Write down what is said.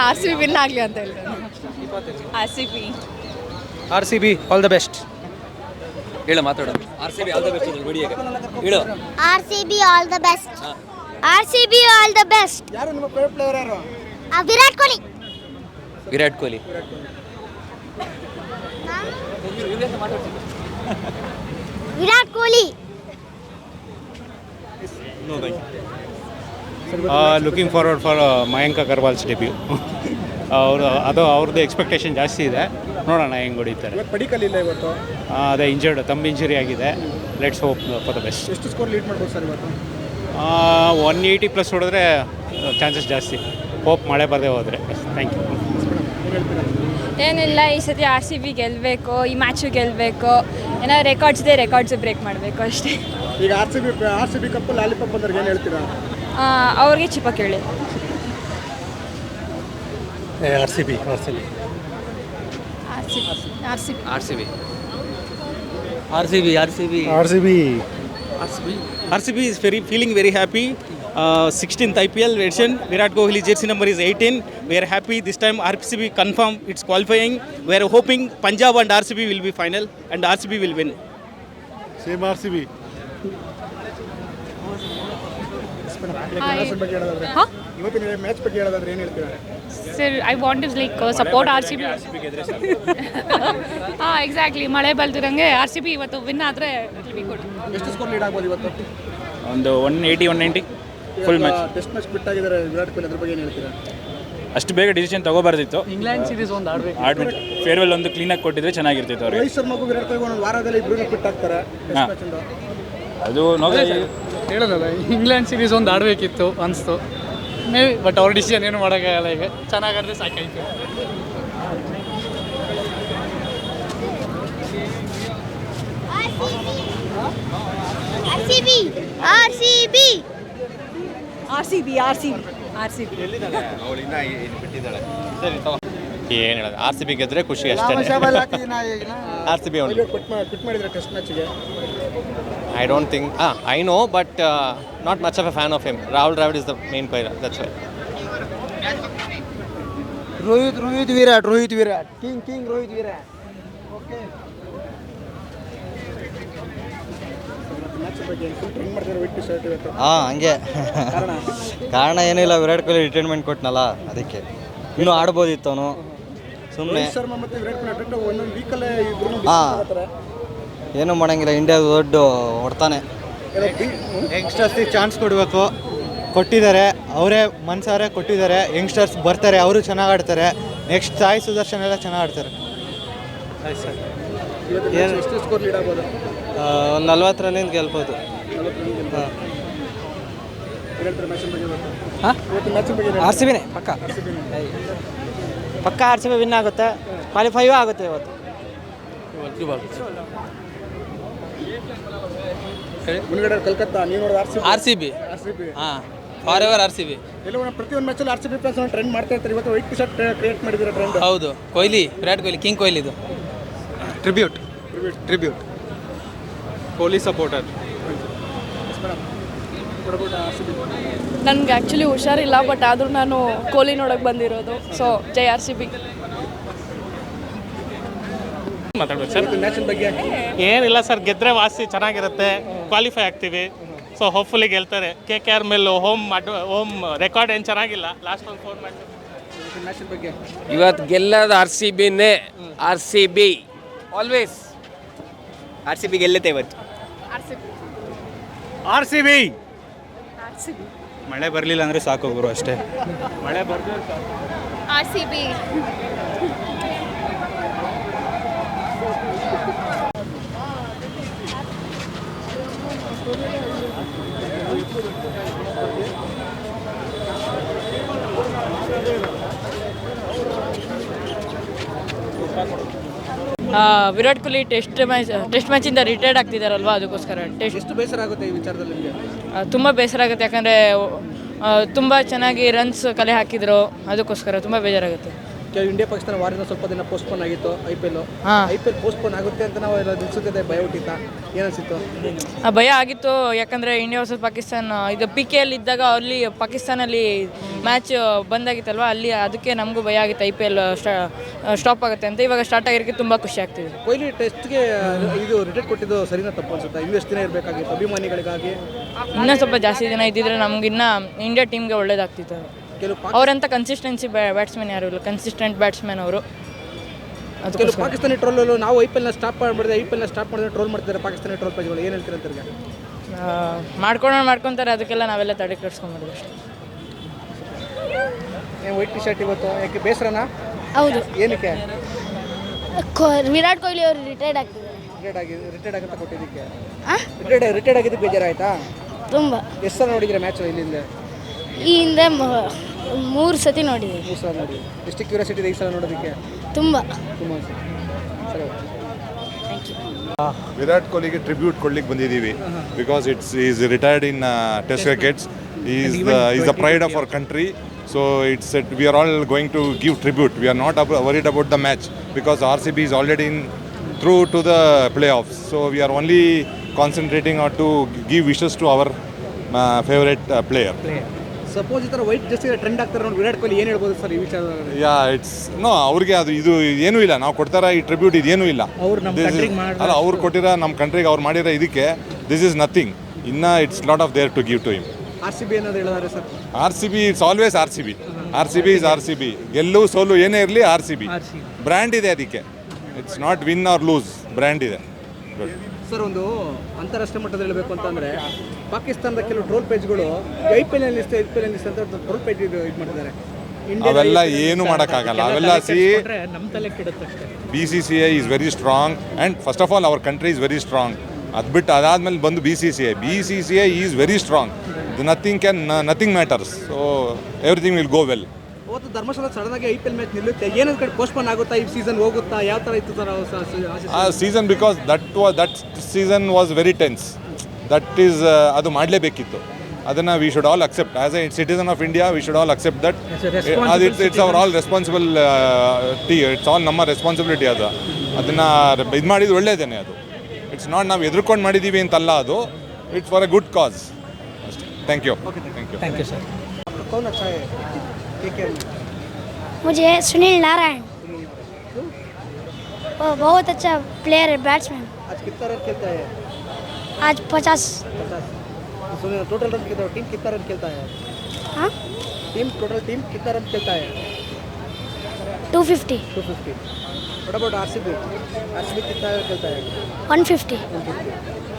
R C B win ಆಗಲಿ ಅಂತ ಹೇಳ್ತೇನೆ. R C B all the best. ಹೇಳು ಮಾತಾಡು. R C B all the best ಹೇಳು. R C B all the best. R C B all the best. ಯಾರು ನಿಮ್ಮ favourite player ಯಾರು? Virat Kohli. Virat Kohli. Virat Kohli. Looking forward for Mayank Agarwal's debut. ಅವ್ರದ್ದು ಎಕ್ಸ್ಪೆಕ್ಟೇಷನ್ ಜಾಸ್ತಿ ಇದೆ, ನೋಡೋಣ ಹೆಂಗೆ ಹೊಡಿತಾರೆ. ಇವತ್ತು ಪಡಿಕಲ್ ಇಲ್ಲ ಇವತ್ತು. ಅದೇ ಇಂಜರ್ಡ್, ತಮ್ಮ ಇಂಜುರಿ ಆಗಿದೆ. Let's hope for the best. ಎಷ್ಟು ಸ್ಕೋರ್ ಲೀಡ್ ಮಾಡ್ಬೋದು ಸರ್ ಇವತ್ತು? 180+ ಹೊಡೆದ್ರೆ ಚಾನ್ಸಸ್ ಜಾಸ್ತಿ. ಹೋಪ್ ಮಳೆ ಬರದೆ ಹೋದರೆ. Thank you. ಏನಿಲ್ಲ, ಈ ಸತಿ ಆರ್ ಸಿ ಬಿ ಗೆಲ್ಲಬೇಕು, ಈ ಮ್ಯಾಚು ಗೆಲ್ಲಬೇಕು. ಏನೋ ರೆಕಾರ್ಡ್ಸ್ ಇದೆ, ರೆಕಾರ್ಡ್ಸ್ ಬ್ರೇಕ್ ಮಾಡಬೇಕು ಅಷ್ಟೇ. ಈಗ R C B cup lollipop ಅಂದ್ರೆ ಏನು ಹೇಳ್ತೀರಾ? ಅವ್ರಿಗೆ ಚಿಪ್ಪ ಕೇಳಿ. R C B is feeling very happy. 16th IPL version. Virat Kohli jersey number is 18. We are happy this time RCB confirm it's qualifying. We are hoping Punjab and RCB will be final and RCB will win. Same R C B. ಇವತ್ತಿನ match ಬಗ್ಗೆ ಹೇಳೋದಾದ್ರೆ ಏನು ಹೇಳ್ತೀರಾ? Sir, I want is like support R C B. ಹಾಂ, exactly. ಮಳೆ ಬಲ್ತಿರಂಗೆ R C B ಇವತ್ತು win ಆದರೆ ಗುಡ್. ಎಷ್ಟು ಸ್ಕೋರ್ ಲೀಡ್ ಆಗ್ಬೋದು ಇವತ್ತು? ಒಂದು 180-190 ಫುಲ್ ಮ್ಯಾಚ್. ಟೆಸ್ಟ್ ಮ್ಯಾಚ್ ಬಿಟ್ಟಾಗಿದ್ದಾರೆ ವಿರಾಟ್ ಕೊಹ್ಲಿ, ಅದ್ರ ಬಗ್ಗೆ ಏನು ಹೇಳ್ತೀರಾ? ಅಷ್ಟು ಬೇಗ ಡಿಸಿಷನ್ ತಗೋಬಾರ್ದಿತ್ತು. ಇಂಗ್ಲೆಂಡ್ ಸೀರೀಸ್ ಒಂದು ಆಡ್ಬೇಕು. ಫೇರ್ವೆಲ್ ಒಂದು ಕ್ಲೀನಾಗಿ ಕೊಟ್ಟಿದ್ರೆ ಚೆನ್ನಾಗಿರ್ತಿತ್ತು ಅವ್ರಿಗೆ. ರೋಹಿತ್ ಶರ್ಮಾಗೂ ವಿರಾಟ್ ಕೊಹ್ಲಿ ಒಂದು ವಾರದಲ್ಲಿ ಇಬ್ಬರು ಬಿಟ್ ಆಗ್ತಾರೆ ಟೆಸ್ಟ್ ಮ್ಯಾಚ್ ಇಂದ. ಅದು ಹೇಳೋದಲ್ಲ, ಇಂಗ್ಲೆಂಡ್ ಸೀರೀಸ್ ಒಂದು ಆಡಬೇಕಿತ್ತು ಅನಿಸ್ತು ಮೇ ಬಿ. ಬಟ್ ಅವ್ರ ಡಿಸಿಷನ್ ಏನು ಮಾಡೋಕ್ಕಾಗಲ್ಲ. ಈಗ ಚೆನ್ನಾಗಾದ್ರೆ ಸಾಕಾಯ್ತು. ಏನು ಹೇಳೋದು, ಆರ್ ಸಿ ಬಿ ಗೆದ್ರೆ ಖುಷಿ ಅಷ್ಟೇ. ಆರ್ ಸಿ ಬಿ ಕ್ವಿಟ್ ಮಾಡಿದ್ರೆ test ಮ್ಯಾಚ್ಗೆ. I don't think. I know, but not much of a fan of him. Rahul Dravid is the main player. That's why. Rohit Virat. King Rohit Virat. Okay. ಹಂಗೆ ಕಾರಣ ಏನಿಲ್ಲ, Virat Kohli retirement ಕೊಟ್ಟನಲ್ಲ ಅದಕ್ಕೆ. ಇನ್ನೂ ಆಡ್ಬೋದಿತ್ತು ಅವನು ಸುಮ್ಮನೆ. ಏನೂ ಮಾಡೋಂಗಿಲ್ಲ, ಇಂಡಿಯಾ ದೊಡ್ಡ ಹೊಡ್ತಾನೆ. ಯಂಗ್ಸ್ಟರ್ಸಿಗೆ ಚಾನ್ಸ್ ಕೊಡಬೇಕು, ಕೊಟ್ಟಿದ್ದಾರೆ. ಅವರೇ ಮನ್ಸಾರೆ ಕೊಟ್ಟಿದ್ದಾರೆ. ಯಂಗ್ಸ್ಟರ್ಸ್ ಬರ್ತಾರೆ, ಅವರು ಚೆನ್ನಾಗಿ ಆಡ್ತಾರೆ. ನೆಕ್ಸ್ಟ್ ಸಾಯಿ ಸುದರ್ಶನ್ ಎಲ್ಲ ಚೆನ್ನಾಗಿ ಆಡ್ತಾರೆ. ಒಂದು 40 ರನ್ನಿಂದ ಗೆಲ್ಬೋದು. ಆರ್ ಸಿ ಬಿನೇ ಪಕ್ಕ ಆರ್ ಸಿ ಬಿ ವಿನ್ ಆಗುತ್ತೆ. ಕ್ವಾಲಿಫೈಯೂ ಆಗುತ್ತೆ ಇವತ್ತು. ಕಲ್ಕತ್ತಾ, ನೀವು ನೋಡೋದು ಆರ್ ಸಿ ಬಿ. ಹಾಂ, for ever R C B. ಪ್ರತಿಯೊಂದು ಮ್ಯಾಚಲ್ಲಿ R C B fans trend ಮಾಡ್ತಾ ಇರ್ತಾರೆ. ಇವತ್ತು ವೈಟ್ ಟಿ ಶರ್ಟ್ ಕ್ರಿಯೇಟ್ ಮಾಡಿದ್ದಾರೆ ಟ್ರೆಂಡ್. ಹೌದು, ಕೊಹ್ಲಿ, ವಿರಾಟ್ ಕೊಹ್ಲಿ, ಕಿಂಗ್ ಕೊಹ್ಲಿ. ಇದು ಟ್ರಿಬ್ಯೂಟ್ ಕೊಹ್ಲಿ ಸಪೋರ್ಟರ್. ನನಗೆ ಆ್ಯಕ್ಚುಲಿ ಹುಷಾರಿಲ್ಲ, ಬಟ್ ಆದರೂ ನಾನು ಕೊಹ್ಲಿ ನೋಡೋಕೆ ಬಂದಿರೋದು. ಸೊ ಜೈ ಆರ್ ಸಿ ಬಿ. ಮಾತಾಡ್ಬೇಕು ಸರ್. ಏನಿಲ್ಲ ಸರ್, ಗೆದ್ರೆ ವಾಸಿ ಚೆನ್ನಾಗಿರುತ್ತೆ, ಕ್ವಾಲಿಫೈ ಆಗ್ತೀವಿ. ಸೊ ಹೋಪ್ಫುಲಿ ಗೆಲ್ತಾರೆ. KKR ಮೇಲೆ ಹೋಮ್ ರೆಕಾರ್ಡ್ ಏನು ಚೆನ್ನಾಗಿಲ್ಲ. ಲಾಸ್ಟ್ ಒಂದು 4 ಮ್ಯಾಚ್ ಬಗ್ಗೆ ಇವತ್ತು ಗೆಲ್ಲೋದು ಆರ್ ಸಿ ಬಿನೇ. R C B always. R C B ಗೆಲ್ಲುತ್ತೆ ಇವತ್ತು. R C B. ಮಳೆ ಬರಲಿಲ್ಲ ಅಂದರೆ ಸಾಕು ಗುರು, ಅಷ್ಟೇ. ಮಳೆ ಬರ್ತಾರೆ R C B. Virat Kohli test ಮ್ಯಾಚಿಂದ ರಿಟೈರ್ಡ್ ಆಗ್ತಿದ್ದಾರಲ್ವ, ಅದಕ್ಕೋಸ್ಕರ ಎಷ್ಟು ಬೇಸರ ಆಗುತ್ತೆ ಈ ವಿಚಾರದಲ್ಲಿ ನಿಮಗೆ? ತುಂಬ ಬೇಸರ ಆಗುತ್ತೆ. ಯಾಕಂದರೆ ತುಂಬ ಚೆನ್ನಾಗಿ ರನ್ಸ್ ಕಲೆ ಹಾಕಿದ್ರು, ಅದಕ್ಕೋಸ್ಕರ ತುಂಬ ಬೇಜಾರಾಗುತ್ತೆ. ಇಂಡಿಯಾ ಪಾಕಿಸ್ತಾನ ವಾರಿಂದ ಸ್ವಲ್ಪ ದಿನ ಪೋಸ್ಟ್ಪೋನ್ ಆಗಿತ್ತು IPL ಪೋಸ್ಟ್ಪೋನ್ ಆಗುತ್ತೆ ಅಂತ ನಾವು ನಿಲ್ಸುತ್ತಿದ್ದೆ ಭಯ ಹುಟ್ಟಿತ್ತ ಏನಿಸಿತ್ತು? ಭಯ ಆಗಿತ್ತು, ಯಾಕಂದರೆ ಇಂಡಿಯಾ ವರ್ಸಸ್ ಪಾಕಿಸ್ತಾನ ಇದು PKL ಇದ್ದಾಗ ಅಲ್ಲಿ ಪಾಕಿಸ್ತಾನಲ್ಲಿ ಮ್ಯಾಚ್ ಬಂದಾಗಿತ್ತಲ್ವ, ಅಲ್ಲಿ ಅದಕ್ಕೆ ನಮಗೂ ಭಯ ಆಗಿತ್ತು IPL ಸ್ಟಾಪ್ ಆಗುತ್ತೆ ಅಂತ. ಇವಾಗ ಸ್ಟಾರ್ಟ್ ಆಗಿರೋಕ್ಕೆ ತುಂಬ ಖುಷಿ ಆಗ್ತಿದೆ. ಕೊಹ್ಲಿ ಟೆಸ್ಟ್ಗೆ ಇದು ರಿಟೈರ್ಡ್ ಕೊಟ್ಟಿದ್ದು ಸರಿನಾ ತಪ್ಪು ಅನ್ಸುತ್ತೆ? ಇನ್ನೆಷ್ಟು ದಿನ ಇರಬೇಕಾಗಿತ್ತು ಅಭಿಮಾನಿಗಳಿಗಾಗಿ? ಇನ್ನೂ ಸ್ವಲ್ಪ ಜಾಸ್ತಿ ದಿನ ಇದ್ದಿದ್ರೆ ನಮಗಿನ್ನ ಇಂಡಿಯಾ ಟೀಮ್ಗೆ ಒಳ್ಳೇದಾಗ್ತಿತ್ತು. ಅವರಂತ ಕನ್ಸಿಸ್ಟೆನ್ಸಿ ಬ್ಯಾಟ್ಸ್ಮನ್ ಯಾರು ಇಲ್ಲ, ಕನ್ಸಿಸ್ಟೆಂಟ್ ಬ್ಯಾಟ್ಸ್ಮನ್ ಅವರು. ಕೆಲವು ಪಾಕಿಸ್ತಾನಿ ಟ್ರೋಲ್ ನಾವು IPL ಸ್ಟಾಪ್ ಮಾಡಿದ್ರೆ ಟ್ರೋಲ್ ಮಾಡ್ತಾರೆ ಪಾಕಿಸ್ತಾನಿ ಟ್ರೋಲ್ ಪೇಜ್ಗಳು, ಏನು ಹೇಳ್ತೀರ ಅಂತರ್ಗೆ? ಮಾಡ್ಕೊತಾರೆ, ಅದಕ್ಕೆಲ್ಲ ನಾವೆಲ್ಲ ತಡೆ ಕೆಡಿಸ್ಕೊಂಬಾರ್ದು ಅಷ್ಟೇ. ವೈಟ್ ಟಿ ಶರ್ಟ್ ಇವತ್ತು ಯಾಕೆ ಬೇಸರನಾ? ಹೌದು. ಏನಕ್ಕೆ? ವಿರಾಟ್ ಕೊಹ್ಲಿ ಅವರು ರಿಟೈರ್ಡ್ ಆಗ್ತಿದ್ದಾರೆ. ರಿಟೈರ್ಡ್ ಆಗಂತ ಕೊಟ್ಟಿದ್ದಕ್ಕೆ ರಿಟೈರ್ಡ್ ಆಗಿದ್ದಕ್ಕೆ ಬೇಜಾರಾಯ್ತಾ? ತುಂಬ. ಎಷ್ಟು ಸಲ ನೋಡಿದ್ರೆ ಮ್ಯಾಚ್ ಇಲ್ಲಿಂದ? ಈ ಹಿಂದೆ 3 ಸತಿ ನೋಡಿದ್ದೀವಿ. 3 ಸಲ ನೋಡಿ. ಎಷ್ಟು ಕ್ಯೂರಿಯಾಸಿಟಿ ಇದೆ ಈ ಸಲ ನೋಡೋದಕ್ಕೆ? ತುಂಬ. ಸರಿ. ವಿರಾಟ್ ಕೊಹ್ಲಿಗೆ ಟ್ರಿಬ್ಯೂಟ್ ಕೊಡ್ಲಿಕ್ಕೆ ಬಂದಿದ್ದೀವಿ. Because is retired in test crickets. Is the pride of our country. So we are all going to give tribute. We are not worried about the match because RCB is already through to the playoffs. So we are only concentrating on to give wishes to our favorite player. Suppose ಈ ಥರ white Jersey trend ಆಗ್ತಾರೆ ನೋಡಿ, ವಿರಾಟ್ ಕೊಹ್ಲಿ ಏನು ಹೇಳ್ಬೋದು sir ಈ ವಿಚಾರದಲ್ಲಿ? ಅವ್ರಿಗೆ ಅದು ಇದು ಏನೂ ಇಲ್ಲ. ನಾವು ಕೊಡ್ತಾರ ಈ ಟ್ರಿಬ್ಯೂಟ್ ಇದೇನೂ ಇಲ್ಲ. ಅಲ್ಲ, ಅವ್ರು ಕೊಟ್ಟಿರೋ ನಮ್ಮ ಕಂಟ್ರಿಗೆ ಅವ್ರು ಮಾಡಿರೋ ಇದಕ್ಕೆ ದಿಸ್ ಇಸ್ ನಥಿಂಗ್. ಇನ್ನು it's lot of there to give to him. RCB ಅನ್ನೋದು ಹೇಳಿದಾರೆ sir. RCB it's always RCB. RCB is RCB. ಗೆಲ್ಲು ಸೋಲು ಏನೇ ಇರಲಿ RCB ಬ್ರ್ಯಾಂಡ್ ಇದೆ ಅದಕ್ಕೆ. It's not win or lose, brand ಇದೆ. ಸರ್, ಒಂದು ಅಂತಾರಾಷ್ಟ್ರೀಯ ಮಟ್ಟದಲ್ಲಿ ಹೇಳಬೇಕು ಅಂತಂದರೆ ಪಾಕಿಸ್ತಾನದ ಕೆಲವು ಟ್ರೋಲ್ ಪೇಜ್ಗಳು IPL ಅಂತ ಟ್ರೋಲ್ ಪೇಜ್ ಇದು ಮಾಡಿದ್ದಾರೆ. ಅವೆಲ್ಲ ಏನು ಮಾಡೋಕ್ಕಾಗಲ್ಲ. ಅವೆಲ್ಲ BCCI is very strong and first of all our country is very strong. ಅದು ಬಿಟ್ಟು ಅದಾದಮೇಲೆ ಬಂದು BCCI is very strong. Nothing matters. So everything will go well. ಅವತ್ತು ಧರ್ಮಶಾಲ ಸಡನ್ ಆಗಿ IPL ಮ್ಯಾಚ್ ನಿಲ್ಲುತ್ತೆ, ಏನೊಂದು ಕಡೆ ಪೋಸ್ಟ್ಪೋನ್ ಆಗುತ್ತಾ, ಈ ಸೀಸನ್ ಹೋಗುತ್ತಾ, ಯಾವ ಥರ ಇತ್ತು ಸರ್ ಆ season? Because that season was very tense. ಅದು ಮಾಡಲೇಬೇಕಿತ್ತು. ಅದನ್ನು we should all accept as A citizen of India. We should all accept that it's hour all responsible it's all ನಮ್ಮ ರೆಸ್ಪಾನ್ಸಿಬಿಲಿಟಿ. ಅದನ್ನು ಇದು ಮಾಡಿದ್ದು ಒಳ್ಳೆಯದೇನೆ. ಅದು ಇಟ್ಸ್ ನಾಟ್ ನಾವು ಎದುರ್ಕೊಂಡು ಮಾಡಿದ್ದೀವಿ ಅಂತಲ್ಲ, ಅದು it's for a good cause ಅಷ್ಟೇ. Thank you. Thank you sir. कौन अच्छा है KKR में? मुझे सुनील नारायण, वो बहुत अच्छा प्लेयर है, बैट्समैन. आज कितना रन खेलता है? आज 50. सुनील टोटल रन कितना, टीम कितना रन खेलता है? हाँ, टोटल टीम कितना रन खेलता है? 250. 250. What about RCB? RCB कितना रन खेलता है? 150. 150.